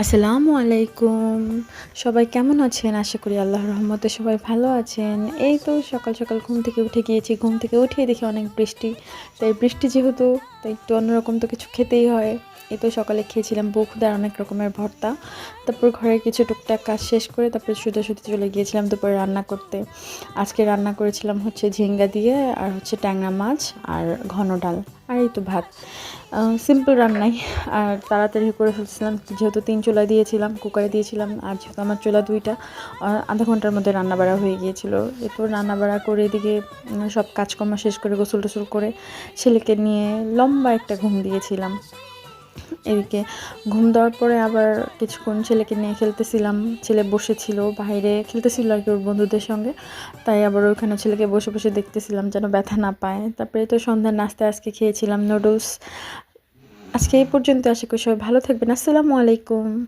আসসালামু আলাইকুম। সবাই কেমন আছেন? আশা করি আল্লাহর রহমতে সবাই ভালো আছেন। এই তো সকাল, সকাল ঘুম থেকে উঠে গিয়েছি। ঘুম থেকে উঠেই দেখি অনেক বৃষ্টি। তাই বৃষ্টি যেহেতু তাই একটু অন্যরকম তো কিছু খেতেই হয়। এই তো সকালে খেয়েছিলাম বখুদার অনেক রকমের ভর্তা। তারপর ঘরের কিছু টুকটাক কাজ শেষ করে তারপরে সোজাসুজি চলে গিয়েছিলাম দুপুরে রান্না করতে। আজকে রান্না করেছিলাম হচ্ছে ঝিঙ্গা দিয়ে আর হচ্ছে ট্যাংরা মাছ আর ঘন ডাল। আর এই তো ভাত। সিম্পল রান্নাই। আর তাড়াতাড়ি করে ফেলছিলাম যেহেতু ৩ চুলায় দিয়েছিলাম, কুকারে দিয়েছিলাম। আর যেহেতু আমার চুলা ২টা, আধা ঘন্টার মধ্যে রান্নাবাড়া হয়ে গিয়েছিল। এরপর রান্নাবাড়া করে এদিকে সব কাজকর্ম শেষ করে গোসল-টোসল করে ছেলেকে নিয়ে লম্বা একটা ঘুম দিয়েছিলাম। এদিকে ঘুম দেওয়ার পরে আবার কিছুক্ষণ ছেলেকে নিয়ে খেলতেছিলাম। ছেলে বসেছিল বাইরে খেলতেছিল আর কি ওর বন্ধুদের সঙ্গে। তাই আবার ওখানে ছেলেকে বসে, বসে দেখতেছিলাম যেন ব্যথা না পায়। তারপরে তো সন্ধ্যার নাস্তায় আজকে খেয়েছিলাম নুডলস। আজকে এই পর্যন্ত। আশা করি সবাই ভালো থাকবেন। আসসালামু আলাইকুম।